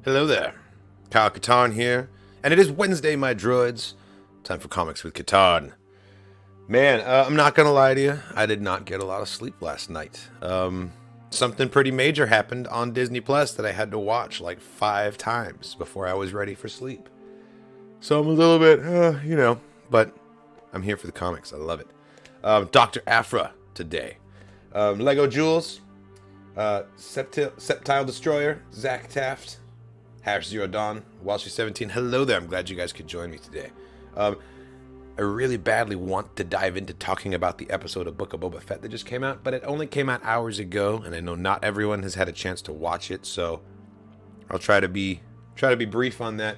Hello there, Kyle Katarn here, and it is Wednesday, my droids. Time for Comics with Katarn. Man, I'm not gonna lie to you, I did not get a lot of sleep last night. Something pretty major happened on Disney Plus that I had to watch like 5 times before I was ready for sleep. So I'm a little bit, but I'm here for the comics. I love it. Doctor Aphra today. Lego Jewels, Septile Destroyer, Zach Taft, Hash Zero Dawn, Walsh 17. Hello there. I'm glad you guys could join me today. I really badly want to dive into talking about the episode of Book of Boba Fett that just came out, but it only came out hours ago, and I know not everyone has had a chance to watch it, so I'll try to be brief on that.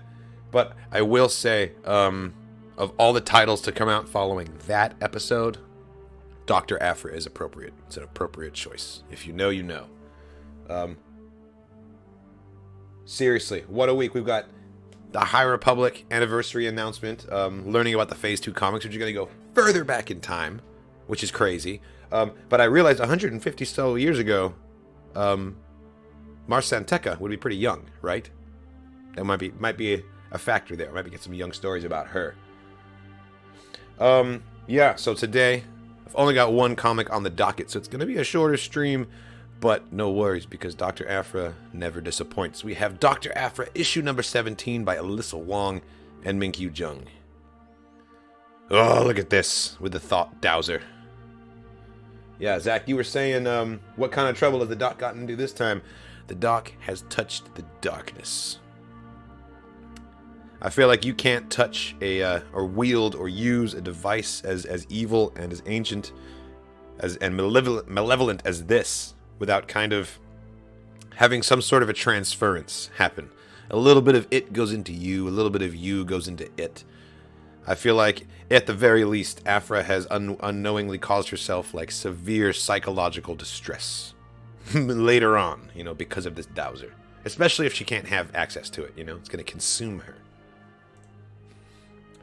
But I will say, of all the titles to come out following that episode, Doctor Aphra is appropriate. It's an appropriate choice. If you know, you know. Seriously, what a week. We've got the High Republic anniversary announcement, learning about the Phase 2 comics, which are going to go further back in time, which is crazy. But I realized 150 so years ago, Mars Santeca would be pretty young, right? That might be a factor there. Might get some young stories about her. Yeah, so today, I've only got one comic on the docket, so it's going to be a shorter stream. But no worries, because Dr. Aphra never disappoints. We have Dr. Aphra, issue number 17 by Alyssa Wong and Minkyu Jung. Oh, look at this, with the thought dowser. Yeah, Zach, you were saying, what kind of trouble has the Doc gotten into this time? The Doc has touched the darkness. I feel like you can't touch or wield or use a device as evil and as ancient and malevolent as this without kind of having some sort of a transference happen. A little bit of it goes into you, a little bit of you goes into it. I feel like, at the very least, Aphra has unknowingly caused herself like severe psychological distress later on, because of this dowser. Especially if she can't have access to it, it's going to consume her.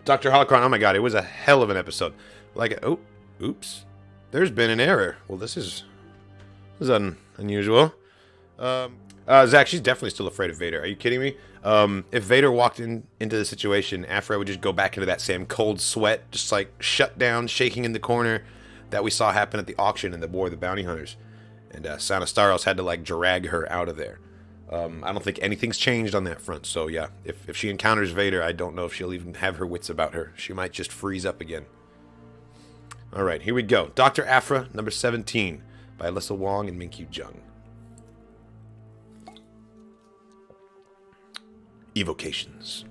Dr. Holocron, oh my god, it was a hell of an episode. Oops. There's been an error. Well, this is unusual. Zach, she's definitely still afraid of Vader. Are you kidding me? If Vader walked into the situation, Aphra would just go back into that same cold sweat, just like shut down, shaking in the corner that we saw happen at the auction in the War of the Bounty Hunters. And Sana Staros had to drag her out of there. I don't think anything's changed on that front. So yeah, if she encounters Vader, I don't know if she'll even have her wits about her. She might just freeze up again. Alright, here we go. Dr. Aphra, number 17, by Alyssa Wong and Minkyu Jung. Evocations.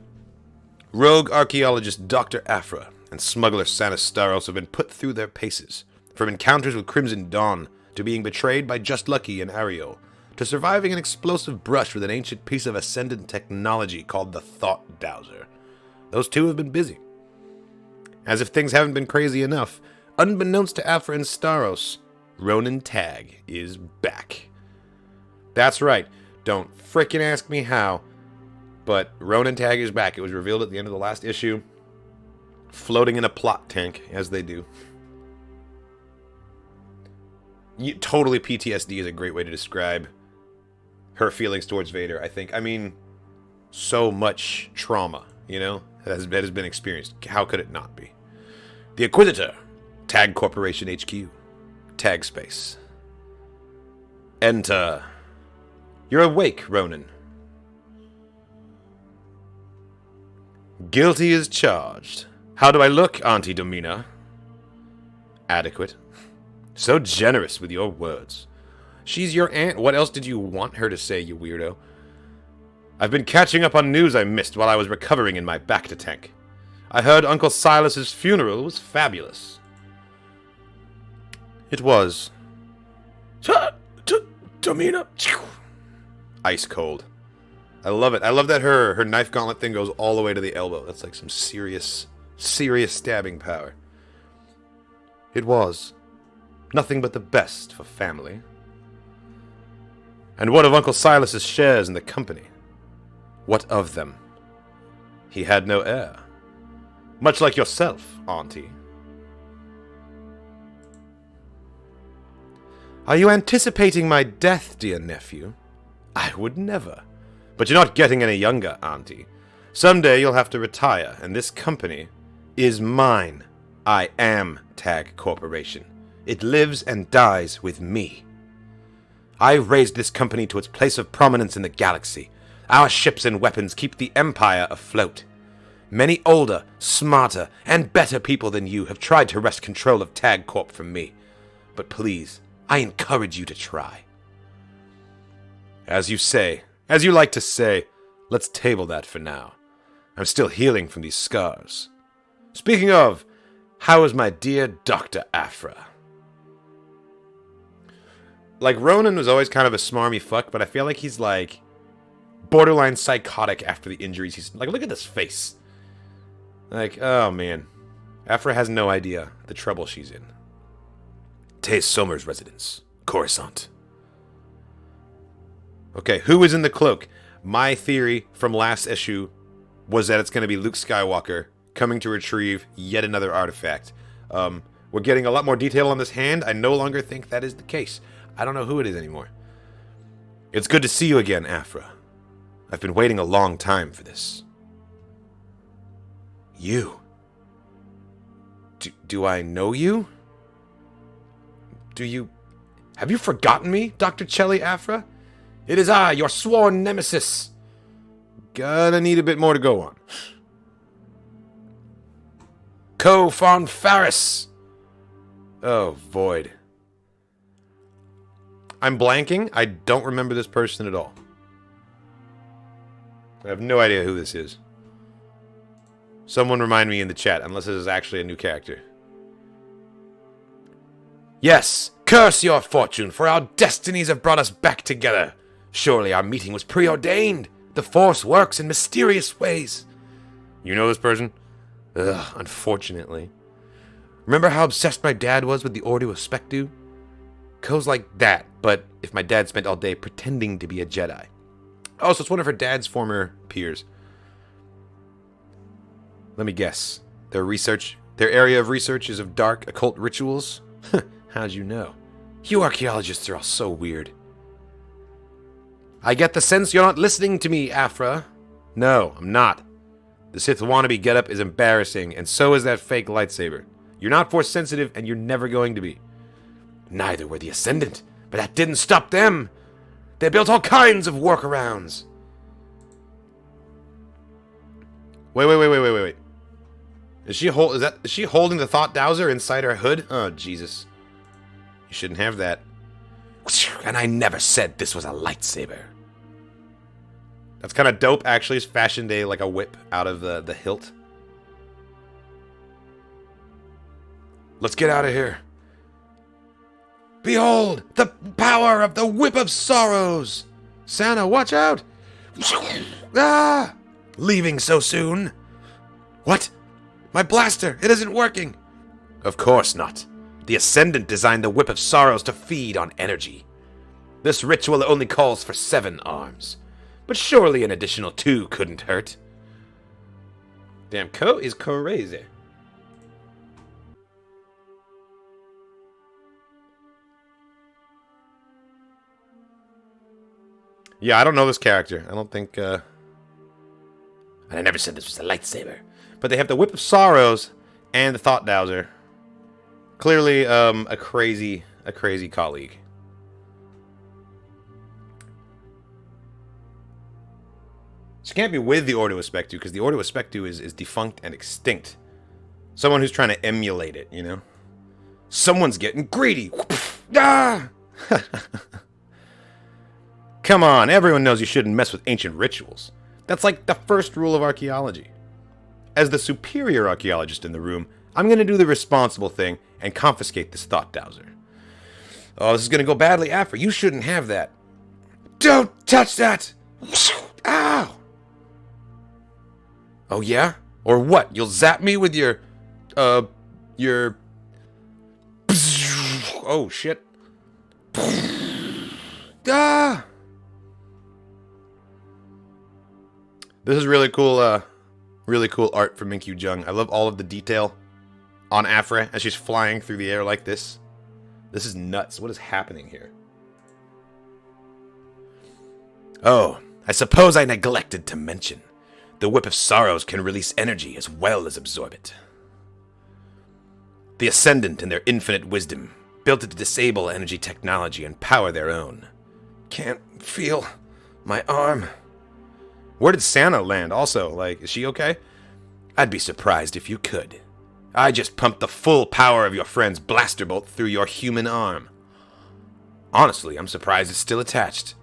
Rogue archaeologist Dr. Aphra and smuggler Sana Staros have been put through their paces, from encounters with Crimson Dawn to being betrayed by Just Lucky and Ariel, to surviving an explosive brush with an ancient piece of Ascendant technology called the Thought Dowser. Those two have been busy. As if things haven't been crazy enough, unbeknownst to Aphra and Staros, Ronan Tag is back. That's right, don't frickin' ask me how, but Ronan Tag is back. It was revealed at the end of the last issue, floating in a plot tank, as they do. Totally PTSD is a great way to describe her feelings towards Vader, I think. I mean, so much trauma, that has been experienced. How could it not be? The Inquisitor, Tag Corporation HQ, Tag Space. Enter. You're awake, Ronan. Guilty as charged. How do I look, Auntie Domina? Adequate. So generous with your words. She's your aunt. What else did you want her to say, you weirdo? I've been catching up on news I missed while I was recovering in my Bacta tank. I heard Uncle Silas's funeral was fabulous. It was. Domina. Ice cold. I love it. I love that her knife gauntlet thing goes all the way to the elbow. That's like some serious stabbing power. It was. Nothing but the best for family. And what of Uncle Silas's shares in the company? What of them? He had no heir. Much like yourself, Auntie. Are you anticipating my death, dear nephew? I would never. But you're not getting any younger, Auntie. Someday you'll have to retire, and this company is mine. I am Tag Corporation. It lives and dies with me. I raised this company to its place of prominence in the galaxy. Our ships and weapons keep the Empire afloat. Many older, smarter, and better people than you have tried to wrest control of Tag Corp from me. But please, I encourage you to try. As you say, as you like to say, let's table that for now. I'm still healing from these scars. Speaking of, how is my dear Doctor Aphra? Like, Ronan was always kind of a smarmy fuck, but I feel like he's, like, borderline psychotic after the injuries. He's, like, look at this face. Like, oh, man. Aphra has no idea the trouble she's in. Tay Somer's residence. Coruscant. Okay, who is in the cloak? My theory from last issue was that it's going to be Luke Skywalker coming to retrieve yet another artifact. We're getting a lot more detail on this hand. I no longer think that is the case. I don't know who it is anymore. It's good to see you again, Aphra. I've been waiting a long time for this. You? Do I know you? Have you forgotten me, Dr. Chelly Aphra? It is I, your sworn nemesis. Gonna need a bit more to go on. Co Von Faris. Oh, void. I'm blanking. I don't remember this person at all. I have no idea who this is. Someone remind me in the chat, unless this is actually a new character. Yes, curse your fortune, for our destinies have brought us back together. Surely our meeting was preordained. The Force works in mysterious ways. You know this person? Ugh, unfortunately. Remember how obsessed my dad was with the Order of Spectu? Co's like that, but if my dad spent all day pretending to be a Jedi. Oh, so it's one of her dad's former peers. Let me guess. Their area of research is of dark occult rituals? How'd you know? You archaeologists are all so weird. I get the sense you're not listening to me, Aphra. No, I'm not. The Sith wannabe getup is embarrassing, and so is that fake lightsaber. You're not Force sensitive, and you're never going to be. Neither were the Ascendant, but that didn't stop them. They built all kinds of workarounds. Wait. Is she holding the Thought Dowser inside her hood? Oh, Jesus. You shouldn't have that. And I never said this was a lightsaber. That's kind of dope, actually. It's fashioned like a whip out of the hilt. Let's get out of here. Behold, the power of the Whip of Sorrows! Santa, watch out! Ah! Leaving so soon? What? My blaster, it isn't working! Of course not. The Ascendant designed the Whip of Sorrows to feed on energy. This ritual only calls for 7 arms. But surely an additional 2 couldn't hurt. Damn, Co is crazy. Yeah, I don't know this character. I don't think, And I never said this was a lightsaber. But they have the Whip of Sorrows and the Thought Dowser. Clearly, a crazy colleague. She can't be with the Order of Spectu, because the Order of Spectu is defunct and extinct. Someone who's trying to emulate it, you know? Someone's getting greedy! Ah! Come on, everyone knows you shouldn't mess with ancient rituals. That's like the first rule of archaeology. As the superior archaeologist in the room, I'm going to do the responsible thing and confiscate this Thought Dowser. Oh, this is going to go badly, Aphra. You shouldn't have that. Don't touch that! Ow! Oh, yeah? Or what? You'll zap me with your... Oh, shit. Ah! This is really cool art from Minkyu Jung. I love all of the detail on Aphra as she's flying through the air like this. This is nuts. What is happening here? Oh, I suppose I neglected to mention. The Whip of Sorrows can release energy as well as absorb it. The Ascendant, in their infinite wisdom, built it to disable energy technology and power their own. Can't feel my arm. Where did Santa land also? Like, is she okay? I'd be surprised if you could. I just pumped the full power of your friend's blaster bolt through your human arm. Honestly, I'm surprised it's still attached.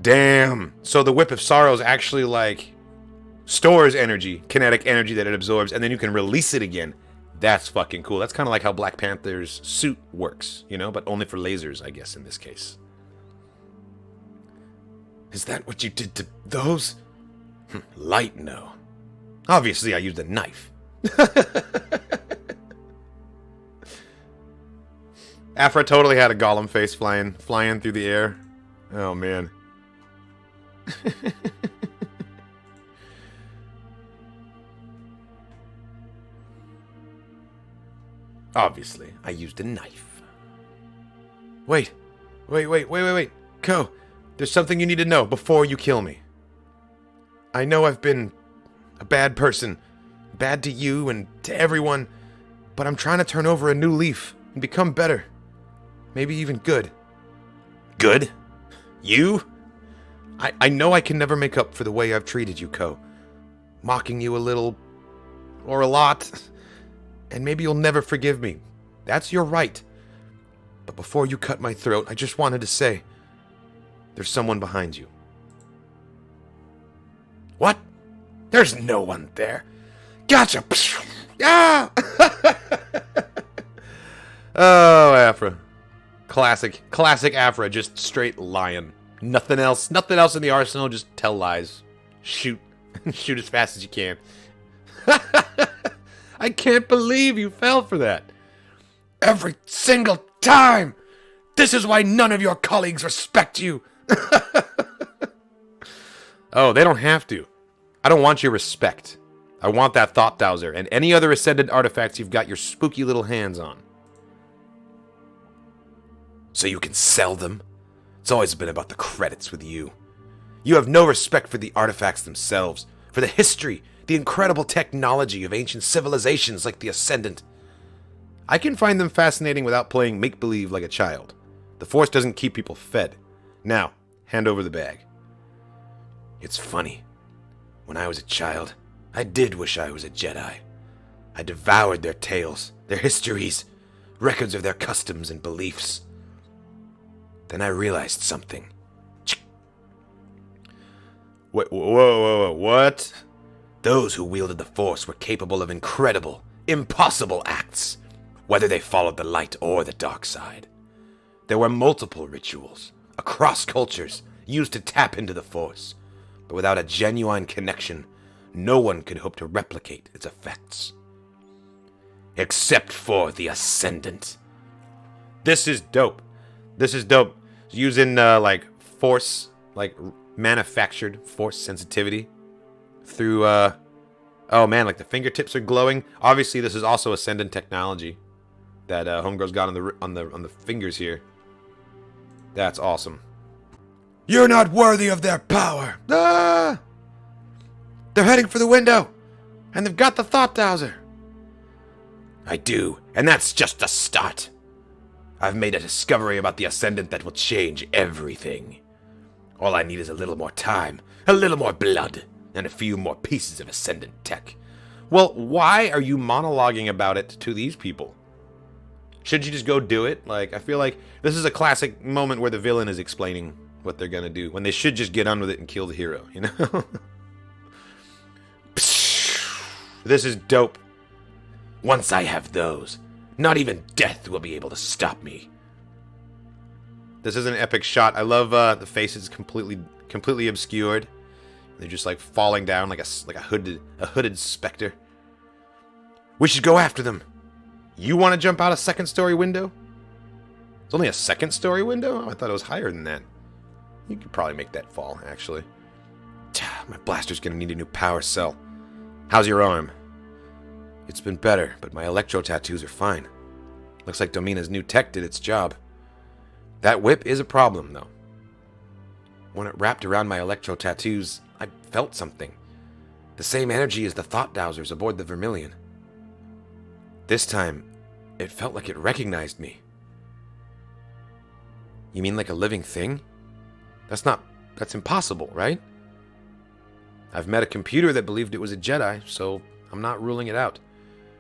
Damn. So the Whip of Sorrows actually, like, stores energy, kinetic energy that it absorbs, and then you can release it again. That's fucking cool. That's kind of like how Black Panther's suit works, you know, but only for lasers, I guess, in this case. Is that what you did to those? Light, no. Obviously, I used a knife. Aphra totally had a golem face flying through the air. Oh, man. Obviously, I used a knife. Wait. Ko, there's something you need to know before you kill me. I know I've been a bad person, bad to you and to everyone, but I'm trying to turn over a new leaf and become better. Maybe even good. Good? You? I know I can never make up for the way I've treated you, Ko. Mocking you a little, or a lot, and maybe you'll never forgive me. That's your right. But before you cut my throat, I just wanted to say, there's someone behind you. What? There's no one there. Gotcha! Ah! Oh, Aphra. Classic Aphra, just straight lying. Nothing else in the arsenal, just tell lies. Shoot. Shoot as fast as you can. I can't believe you fell for that. Every single time! This is why none of your colleagues respect you! Oh, they don't have to. I don't want your respect. I want that Thought Dowser and any other Ascendant artifacts you've got your spooky little hands on. So you can sell them? It's always been about the credits with you. You have no respect for the artifacts themselves, for the history, the incredible technology of ancient civilizations like the Ascendant. I can find them fascinating without playing make-believe like a child. The Force doesn't keep people fed. Now, hand over the bag. It's funny. When I was a child, I did wish I was a Jedi. I devoured their tales, their histories, records of their customs and beliefs. Then I realized something. Whoa, what? Those who wielded the Force were capable of incredible, impossible acts, whether they followed the light or the dark side. There were multiple rituals, across cultures, used to tap into the Force, but without a genuine connection, no one could hope to replicate its effects. Except for the Ascendant. This is dope. Using, Force, manufactured Force sensitivity through, oh man, the fingertips are glowing. Obviously, this is also Ascendant technology that Homegirl's got on the fingers here. That's awesome. You're not worthy of their power. Ah! They're heading for the window, and they've got the Thought Dowser. I do, and that's just the start. I've made a discovery about the Ascendant that will change everything. All I need is a little more time, a little more blood, and a few more pieces of Ascendant tech. Well, why are you monologuing about it to these people? Shouldn't you just go do it? I feel like this is a classic moment where the villain is explaining what they're gonna do, when they should just get on with it and kill the hero, you know? This is dope. Once I have those, not even death will be able to stop me. This is an epic shot. I love the faces completely obscured. They're just falling down like a hooded specter. We should go after them. You want to jump out a second-story window? It's only a second-story window? Oh, I thought it was higher than that. You could probably make that fall, actually. My blaster's gonna need a new power cell. How's your arm? It's been better, but my electro tattoos are fine. Looks like Domina's new tech did its job. That whip is a problem, though. When it wrapped around my electro tattoos, I felt something. The same energy as the thought dowsers aboard the Vermilion. This time, it felt like it recognized me. You mean like a living thing? That's impossible, right? I've met a computer that believed it was a Jedi, so I'm not ruling it out.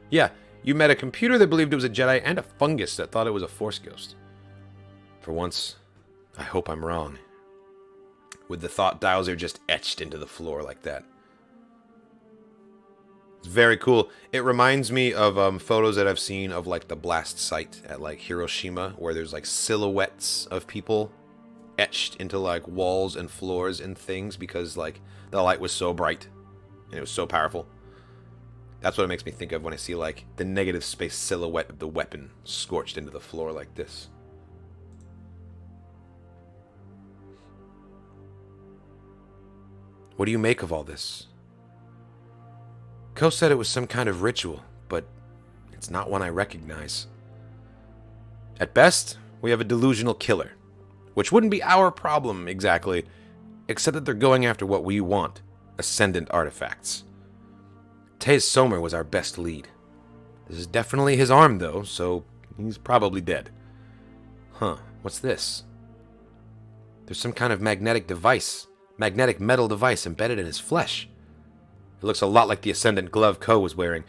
Yeah, you met a computer that believed it was a Jedi and a fungus that thought it was a Force ghost. For once, I hope I'm wrong. With the thought dowser just etched into the floor like that. It's very cool. It reminds me of photos that I've seen of like the blast site at like Hiroshima, where there's like silhouettes of people etched into like walls and floors and things because like the light was so bright and it was so powerful. That's what it makes me think of when I see like the negative space silhouette of the weapon scorched into the floor like this. What do you make of all this? Ko said it was some kind of ritual, but it's not one I recognize. At best, we have a delusional killer, which wouldn't be our problem exactly, except that they're going after what we want, Ascendant artifacts. Taze Somer was our best lead. This is definitely his arm, though, so he's probably dead. Huh, what's this? There's some kind of magnetic metal device embedded in his flesh. It looks a lot like the Ascendant glove Ko was wearing.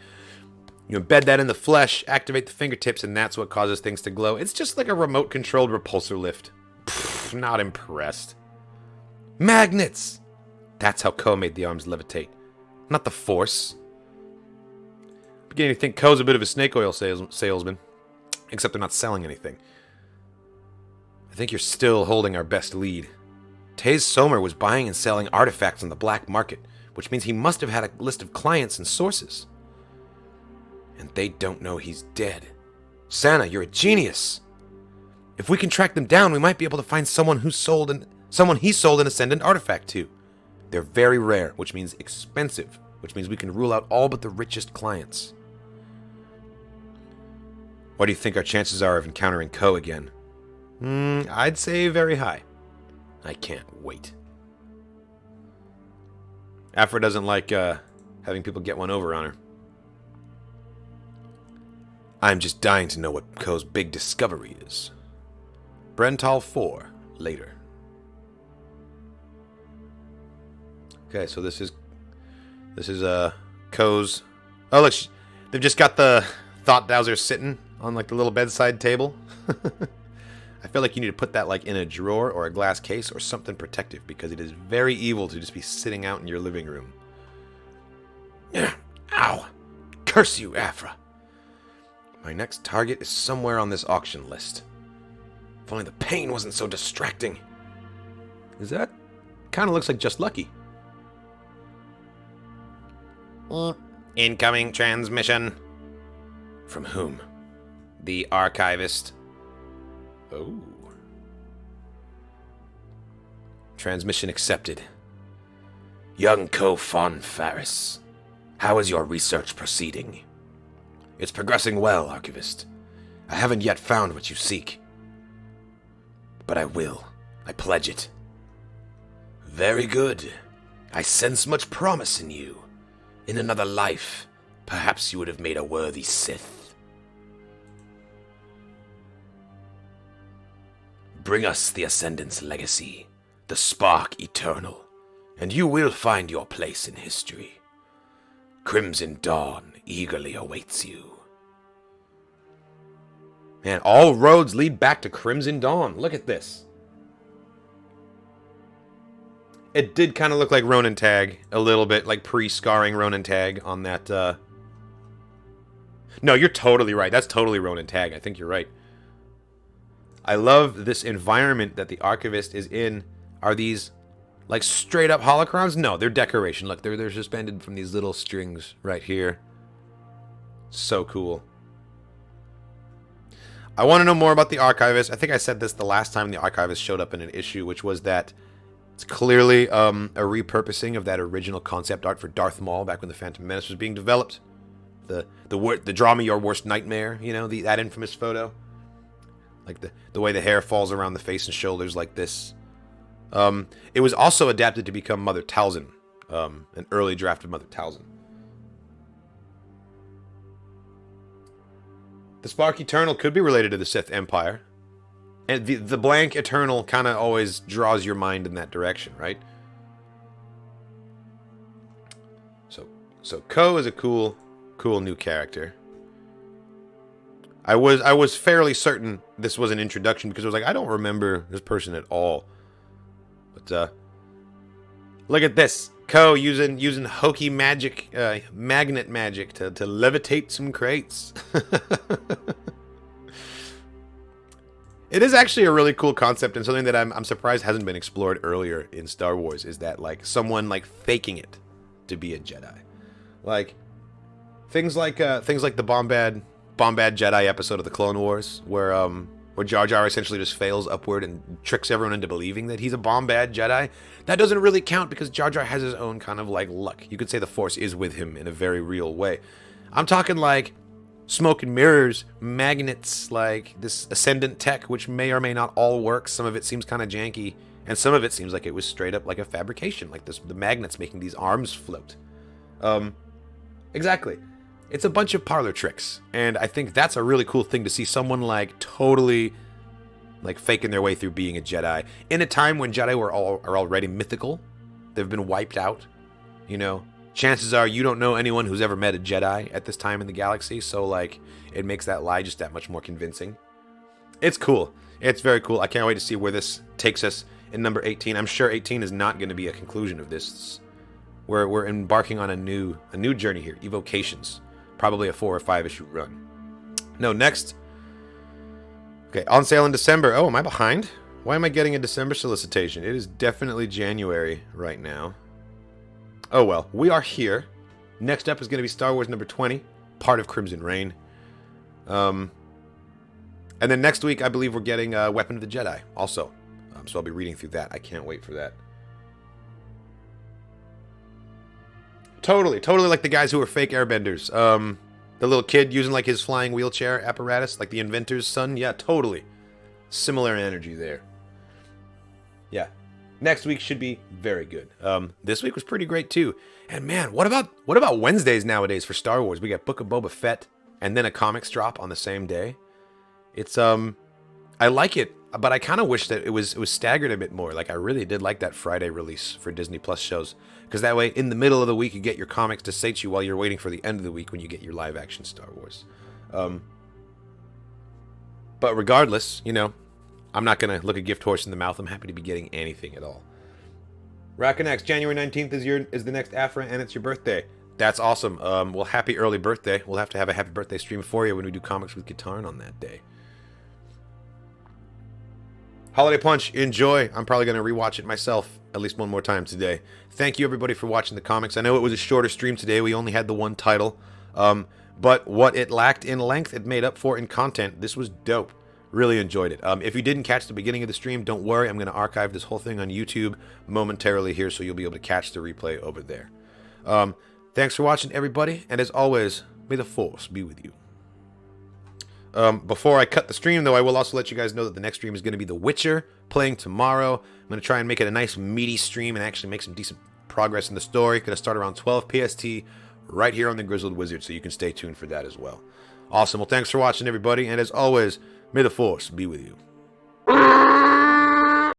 You embed that in the flesh, activate the fingertips, and that's what causes things to glow. It's just like a remote-controlled repulsor lift. Pfft, not impressed. Magnets! That's how Ko made the arms levitate. Not the Force. I'm beginning to think Ko's a bit of a snake oil salesman. Except they're not selling anything. I think you're still holding our best lead. Taze Somer was buying and selling artifacts on the black market, which means he must have had a list of clients and sources. And they don't know he's dead. Sana, you're a genius. If we can track them down, we might be able to find someone he sold an Ascendant artifact to. They're very rare, which means expensive, which means we can rule out all but the richest clients. What do you think our chances are of encountering Ko again? I'd say very high. I can't wait. Aphra doesn't like having people get one over on her. I'm just dying to know what Ko's big discovery is. Brental 4, later. Okay, so this is Ko's... Oh, look, they've just got the thought dowser sitting on like the little bedside table. I feel like you need to put that like in a drawer or a glass case or something protective because it is very evil to just be sitting out in your living room. Ow! Curse you, Aphra! My next target is somewhere on this auction list. If only the pain wasn't so distracting. Is that? Kind of looks like Just Lucky. Incoming transmission. From whom? The archivist. Oh. Transmission accepted. Young Ko Fon Faris, how is your research proceeding? It's progressing well, Archivist. I haven't yet found what you seek. But I will. I pledge it. Very good. I sense much promise in you. In another life, perhaps you would have made a worthy Sith. Bring us the Ascendant's legacy, the spark eternal, and you will find your place in history. Crimson Dawn eagerly awaits you. Man, all roads lead back to Crimson Dawn. Look at this. It did kind of look like Ronan Tag, a little bit, like pre-scarring Ronan Tag on that, No, you're totally right. That's totally Ronan Tag. I think you're right. I love this environment that the Archivist is in. Are these, like, straight-up holocrons? No, they're decoration. Look, they're suspended from these little strings right here. So cool. I want to know more about the Archivist. I think I said this the last time the Archivist showed up in an issue, which was that it's clearly a repurposing of that original concept art for Darth Maul back when the Phantom Menace was being developed. The Draw Me Your Worst Nightmare, you know, that infamous photo. Like the way the hair falls around the face and shoulders like this. It was also adapted to become Mother Talzin, an early draft of Mother Talzin. The Spark Eternal could be related to the Sith Empire. And the blank Eternal kind of always draws your mind in that direction, right? So Ko is a cool new character. I was fairly certain this was an introduction because I was like, I don't remember this person at all. But look at this. Ko using hokey magic, magnet magic to levitate some crates. It is actually a really cool concept, and something that I'm surprised hasn't been explored earlier in Star Wars is that, like, someone like faking it to be a Jedi. Like things like the Bombad Jedi episode of the Clone Wars, where Jar Jar essentially just fails upward and tricks everyone into believing that he's a Bombad Jedi. That doesn't really count because Jar Jar has his own kind of like luck. You could say the Force is with him in a very real way. I'm talking like smoke and mirrors, magnets, like this Ascendant tech, which may or may not all work. Some of it seems kind of janky, and some of it seems like it was straight up like a fabrication, like the magnets making these arms float. Exactly. It's a bunch of parlor tricks, and I think that's a really cool thing to see someone like totally like faking their way through being a Jedi in a time when Jedi are already mythical. They've been wiped out, you know. Chances are you don't know anyone who's ever met a Jedi at this time in the galaxy, so like it makes that lie just that much more convincing. It's cool. It's very cool. I can't wait to see where this takes us in number 18. I'm sure 18 is not going to be a conclusion of this. We're embarking on a new journey here. Evocations. Probably a 4 or 5 issue run. No, next. Okay, on sale in December. Oh, am I behind? Why am I getting a December solicitation? It is definitely January right now. Oh well, we are here. Next up is going to be Star Wars number 20, part of Crimson Reign. And then next week, I believe we're getting Weapon of the Jedi also. So I'll be reading through that. I can't wait for that. Totally like the guys who were fake airbenders. The little kid using like his flying wheelchair apparatus, like the inventor's son. Yeah, totally. Similar energy there. Yeah. Next week should be very good. This week was pretty great too. And man, what about Wednesdays nowadays for Star Wars? We got Book of Boba Fett and then a comics drop on the same day. It's I like it, but I kind of wish that it was staggered a bit more. Like I really did like that Friday release for Disney Plus shows, because that way in the middle of the week you get your comics to sate you while you're waiting for the end of the week when you get your live action Star Wars. But regardless, you know, I'm not gonna look a gift horse in the mouth. I'm happy to be getting anything at all. Rackonax, January 19th is the next Aphra, and it's your birthday. That's awesome. Well, happy early birthday. We'll have to have a happy birthday stream for you when we do Comics with Katarn on that day. Holiday Punch, enjoy. I'm probably going to rewatch it myself at least one more time today. Thank you, everybody, for watching the comics. I know it was a shorter stream today. We only had the one title. But what it lacked in length, it made up for in content. This was dope. Really enjoyed it. If you didn't catch the beginning of the stream, don't worry. I'm going to archive this whole thing on YouTube momentarily here, so you'll be able to catch the replay over there. Thanks for watching, everybody. And as always, may the Force be with you. Before I cut the stream, though, I will also let you guys know that the next stream is going to be The Witcher, playing tomorrow. I'm going to try and make it a nice, meaty stream and actually make some decent progress in the story. Going to start around 12 PST right here on the Grizzled Wizard, so you can stay tuned for that as well. Awesome. Well, thanks for watching, everybody. And as always, may the Force be with you.